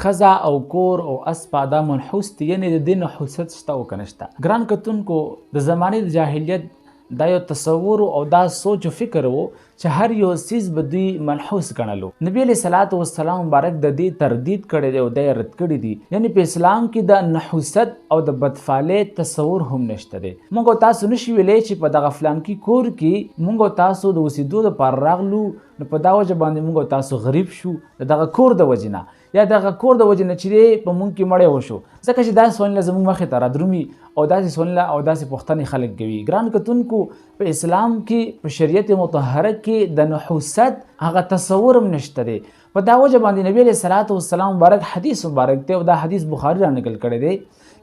خزا او کور او اسپا دا منحوس دي، یعنی د دې نحوست شته او که نشته. ګران کتونکو، د زمانې د جاهلیت دا یو تصور او دا سوچ و فکر و چې هر یو څیز به دوی منحوس ګڼلو. نبی علیه صلات وسلام مبارک د دې تردید کړی دی او دا یې رد کړي دي. یعنی په اسلام کې د نحوست او د بدفعلۍ تصور هم نشته دی. موږ او تاسو نشي ویلی چې په دغه فلانکي کور کې موږ او تاسو د اوسېدو دپاره راغلو، نو په دا وجه باندې موږ او تاسو غریب شو د دغه کور د وجې نه، یا دغه کور د وجې نه چې دی په موږ کې مړی وشو. ځکه چې دا سوالونه زموږ مخې ته رادرومي او داسې سوالونه او داسې پوښتنې خلک کوي. ګران کتونکو، په اسلام کې په شریعت مطهره کې د نحوست هغه تصور هم نشته دی. په دا وجه باندې نبی علیه صلات وسلام مبارک حدیث مبارک دی او دا حدیث بخاري را نقل کړی دی.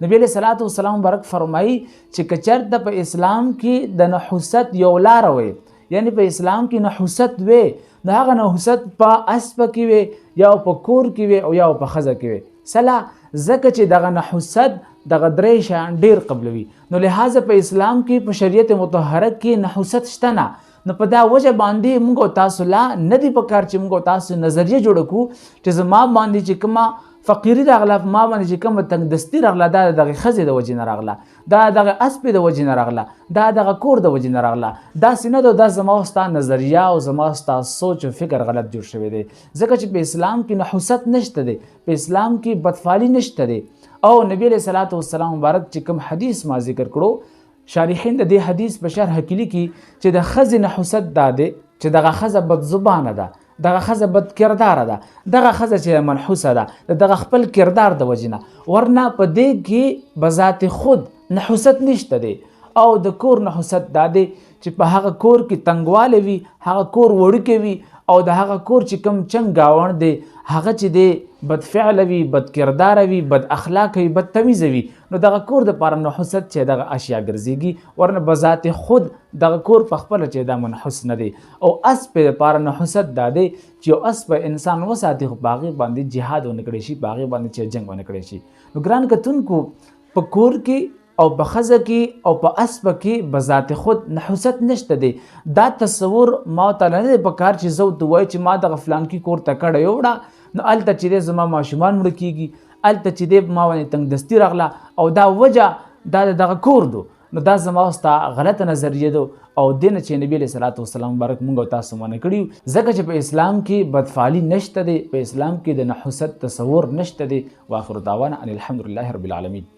نبی علیه صلات وسلام مبارک فرمایي چې که چېرته په اسلام کې د نحوست یو لاره وي، یعنی په اسلام کې نحوست وي، نو هغه نحوست په اسپه کې وي یا په کور کې وي او یا په ښځه کې وي. سلا ځکه چې دغه نحوست دغه درې شیان ډېر قبلوي، نو لهذا په اسلام کې په شریعت مطهره کې نحوست شته نه. نو په دا وجه باندې موږ او تاسو لا نه دي پکار چې موږ او تاسو نظریه جوړه کړو چې زما باندې چې کومه فقیري راغله، په ما باندې چې کومه تنګدستي راغله، دا دغه ښځې د وجې نه راغله، دا دغه اسپې د وجې نه راغله، دا دغه کور د وجې نه راغله. داسې نه ده، دا زما او ستا نظریه او زما او ستا سوچ او فکر غلط جوړ شوی دی. ځکه چې په اسلام کې نحوست نشته دی، په اسلام کې بدفعلي نشته دی. او نبی علیه صلات وسلام مبارک چې کوم حدیث ما ذکر کړو، شارحین د دې حدیث په شرح کې لیکي چې د ښځې نحوست دا دی چې دغه ښځه بدزبانه ده، دغه ښځه بد کرداره ده، دغه ښځه چې منحوسه ده د دغه خپل کردار د وجې نه، ورنه په دې کې بذات خود نحوست نشته دی. او د کور نحوست دا دی چې په هغه کور کې تنګوالی وي، هغه کور وړوکی وي، او د هغه کور چې کوم چنګ ګاوڼ دی هغه چې دی بد فعله وي، بد کرداره وي، بد اخلاقه وي، بد تمیزه وي، نو دغه کور دپاره نحوست چې دغه اشیا ګرځېږي، ورنه بذات خود دغه کور په خپله چې دا منحوس نه دی. او اسپې دپاره نحوست دا دی چې یو اسپه انسان وساتي خو په هغې باندې جهاد ونه کړی شي، په هغې باندې چې جنګ ونه کړی شي. نو ګران کتونکو، په کور کې او په ښځه کې او په اسپه کې بذات خود نحوست نشته دی. دا تصور ما ته نه دی پکار چې زه ورته ووایي چې ما دغه فلانکي کور ته کډه یوړه، نو هلته چې دی زما ماشومان مړه کېږي، هلته چې دی ما باندې تنګدستي راغله او دا وجه دا د دغه کور دو. نو دا زما او ستا غلطه نظریه ده او دې نه چې نبی علیه صلات وسلام مبارک موږ او تاسو منع کړي، ځکه چې په اسلام کې بدفعلي نشته دی، په اسلام کې د نحوست تصور نشته دی. واخر دعوانا ان الحمد لله رب العالمین.